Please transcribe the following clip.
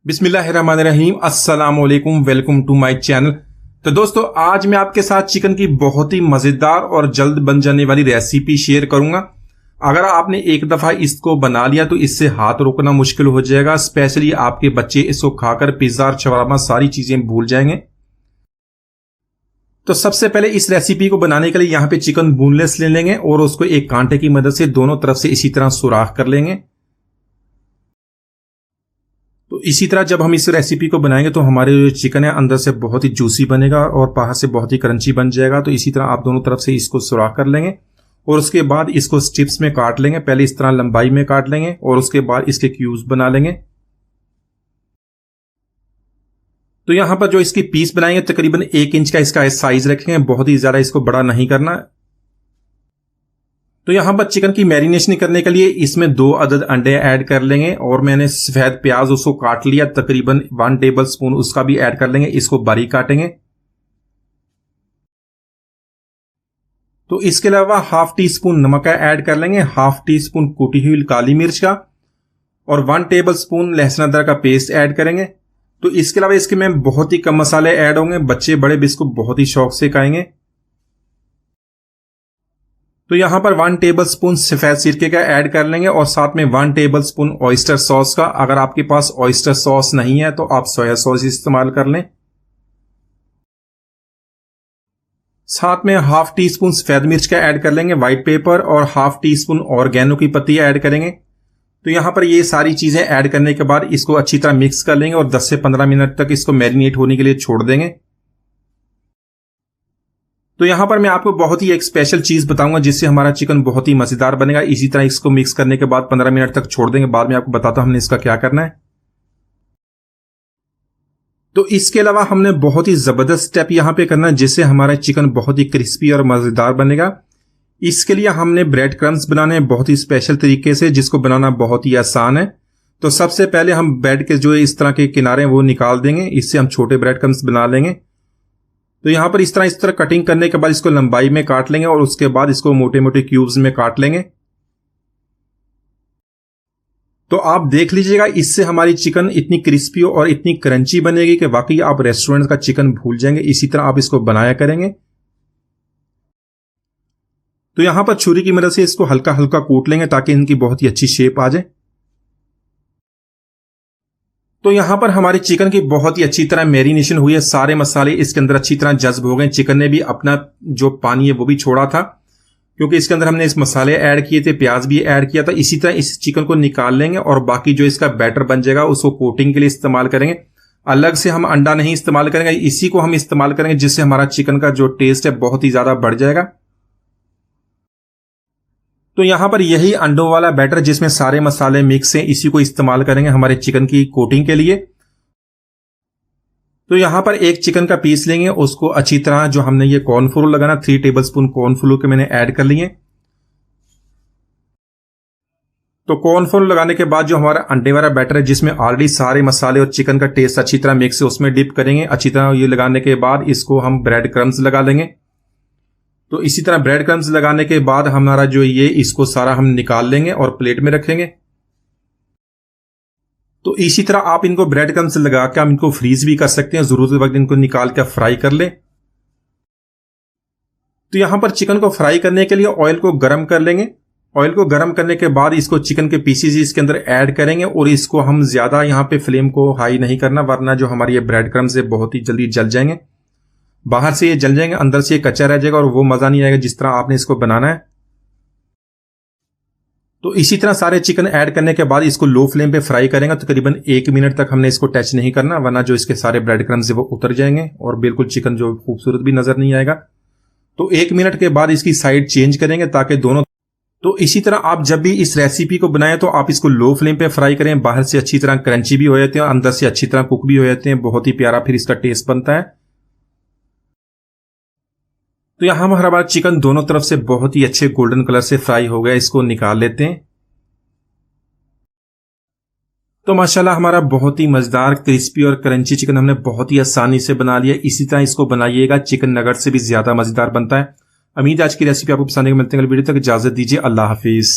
बिस्मिल्लाहिर्रहमानिर्रहीम, अस्सलाम वालेकुम, वेलकम टू माय चैनल। तो दोस्तों, आज मैं आपके साथ चिकन की बहुत ही मजेदार और जल्द बन जाने वाली रेसिपी शेयर करूंगा। अगर आपने एक दफा इसको बना लिया तो इससे हाथ रोकना मुश्किल हो जाएगा। स्पेशली आपके बच्चे इसको खाकर पिज्जा और शवारमा सारी चीजें भूल जाएंगे। तो सबसे पहले इस रेसिपी को बनाने के लिए यहाँ पे चिकन बोनलेस ले लेंगे और उसको एक कांटे की मदद से दोनों तरफ से इसी तरह सुराख कर लेंगे। तो इसी तरह जब हम इस रेसिपी को बनाएंगे तो हमारे जो चिकन है अंदर से बहुत ही जूसी बनेगा और बाहर से बहुत ही क्रंची बन जाएगा। तो इसी तरह आप दोनों तरफ से इसको सुराख कर लेंगे और उसके बाद इसको स्ट्रिप्स में काट लेंगे। पहले इस तरह लंबाई में काट लेंगे और उसके बाद इसके क्यूब्स बना लेंगे। तो यहां पर जो इसकी पीस बनाएंगे तकरीबन 1 इंच का इसका साइज रखेंगे, बहुत ही ज्यादा इसको बड़ा नहीं करना। तो यहां पर चिकन की मैरिनेशन करने के लिए इसमें 2 अदद अंडे ऐड कर लेंगे और मैंने सफेद प्याज उसको काट लिया, तकरीबन 1 टेबल स्पून उसका भी ऐड कर लेंगे। इसको बारीक काटेंगे। तो इसके अलावा हाफ टी स्पून नमक का ऐड कर लेंगे, हाफ टी स्पून कुटी हुई काली मिर्च का और 1 टेबल स्पून लहसुन अदरक का पेस्ट ऐड करेंगे। तो इसके अलावा इसके में बहुत ही कम मसाले ऐड होंगे, बच्चे बड़े भी इसको बहुत ही शौक से खाएंगे। तो यहां पर 1 टेबल स्पून सफेद सिरके का ऐड कर लेंगे और साथ में 1 टेबल स्पून ऑयस्टर सॉस का। अगर आपके पास ऑयस्टर सॉस नहीं है तो आप सोया सॉस इस्तेमाल कर लें। साथ में हाफ टी स्पून सफेद मिर्च का ऐड कर लेंगे, व्हाइट पेपर और हाफ टी स्पून ऑर्गेनो की पत्ती ऐड करेंगे। तो यहां पर ये सारी चीजें ऐड करने के बाद इसको अच्छी तरह मिक्स कर लेंगे और 10 से 15 मिनट तक इसको मैरिनेट होने के लिए छोड़ देंगे। तो यहां पर मैं आपको बहुत ही एक स्पेशल चीज बताऊंगा जिससे हमारा चिकन बहुत ही मजेदार बनेगा। इसी तरह इसको मिक्स करने के बाद 15 मिनट तक छोड़ देंगे। बाद में आपको बताता हूं हमने इसका क्या करना है। तो इसके अलावा हमने बहुत ही जबरदस्त स्टेप यहां पे करना है जिससे हमारा चिकन बहुत ही क्रिस्पी और मजेदार बनेगा। इसके लिए हमने ब्रेड क्रम्स बनाने हैं बहुत ही स्पेशल तरीके से, जिसको बनाना बहुत ही आसान है। तो सबसे पहले हम ब्रेड के जो इस तरह के किनारे हैं वो निकाल देंगे, इससे हम छोटे ब्रेड क्रम्स बना लेंगे। तो यहां पर इस तरह कटिंग करने के बाद इसको लंबाई में काट लेंगे और उसके बाद इसको मोटे मोटे क्यूब्स में काट लेंगे। तो आप देख लीजिएगा, इससे हमारी चिकन इतनी क्रिस्पी और इतनी क्रंची बनेगी कि वाकई आप रेस्टोरेंट का चिकन भूल जाएंगे। इसी तरह आप इसको बनाया करेंगे। तो यहां पर छुरी की मदद से इसको हल्का हल्का कूट लेंगे ताकि इनकी बहुत ही अच्छी शेप आ जाए। तो यहां पर हमारी चिकन की बहुत ही अच्छी तरह मैरिनेशन हुई है, सारे मसाले इसके अंदर अच्छी तरह जज्ब हो गए। चिकन ने भी अपना जो पानी है वो भी छोड़ा था क्योंकि इसके अंदर हमने इस मसाले ऐड किए थे, प्याज भी ऐड किया था। इसी तरह इस चिकन को निकाल लेंगे और बाकी जो इसका बैटर बन जाएगा उसको कोटिंग के लिए इस्तेमाल करेंगे। अलग से हम अंडा नहीं इस्तेमाल करेंगे, इसी को हम इस्तेमाल करेंगे जिससे हमारा चिकन का जो टेस्ट है बहुत ही ज्यादा बढ़ जाएगा। तो यहां पर यही अंडों वाला बैटर जिसमें सारे मसाले मिक्स हैं, इसी को इस्तेमाल करेंगे हमारे चिकन की कोटिंग के लिए। तो यहां पर एक चिकन का पीस लेंगे, उसको अच्छी तरह जो हमने ये कॉर्नफ्लोर लगाना 3 टेबल स्पून कॉर्नफ्लोर के मैंने ऐड कर लिए। तो कॉर्नफ्लोर लगाने के बाद जो हमारा अंडे वाला बैटर है जिसमें ऑलरेडी सारे मसाले और चिकन का टेस्ट अच्छी तरह मिक्स है उसमें डिप करेंगे। अच्छी तरह ये लगाने के बाद इसको हम ब्रेड क्रम्स लगा लेंगे। तो इसी तरह ब्रेड क्रम्स लगाने के बाद हमारा जो ये इसको सारा हम निकाल लेंगे और प्लेट में रखेंगे। तो इसी तरह आप इनको ब्रेड क्रम्स लगा के हम इनको फ्रीज भी कर सकते हैं, जरूरत के वक्त इनको निकाल कर फ्राई कर ले। तो यहां पर चिकन को फ्राई करने के लिए ऑयल को गर्म कर लेंगे। ऑयल को गर्म करने के बाद इसको चिकन के पीसेस इसके अंदर ऐड करेंगे और इसको हम ज्यादा यहां पे फ्लेम को हाई नहीं करना, वरना जो हमारी ये ब्रेड क्रम्स है बहुत ही जल्दी जल जाएंगे। बाहर से ये जल जाएंगे, अंदर से ये कच्चा रह जाएगा और वो मजा नहीं आएगा जिस तरह आपने इसको बनाना है। तो इसी तरह सारे चिकन ऐड करने के बाद इसको लो फ्लेम पे फ्राई करेंगे। तकरीबन 1 मिनट तक हमने इसको टच नहीं करना, वरना जो इसके सारे ब्रेड क्रम्स है वो उतर जाएंगे और बिल्कुल चिकन जो खूबसूरत भी नजर नहीं आएगा। तो 1 मिनट के बाद इसकी साइड चेंज करेंगे ताकि दोनों। तो इसी तरह आप जब भी इस रेसिपी को बनाएं तो आप इसको लो फ्लेम पे फ्राई करें। बाहर से अच्छी तरह क्रंची भी हो जाते हैं और अंदर से अच्छी तरह कुक भी हो जाते हैं, बहुत ही प्यारा फिर इसका टेस्ट बनता है। तो यहां हमारा चिकन दोनों तरफ से बहुत ही अच्छे गोल्डन कलर से फ्राई हो गया, इसको निकाल लेते हैं। तो माशाल्लाह हमारा बहुत ही मजेदार क्रिस्पी और क्रंची चिकन हमने बहुत ही आसानी से बना लिया। इसी तरह इसको बनाइएगा, चिकन नगेट से भी ज्यादा मजेदार बनता है। उम्मीद है आज की रेसिपी आपको पसंद आएगी। मिलते हैं अगली वीडियो तक, इजाजत दीजिए, अल्लाह हाफिज।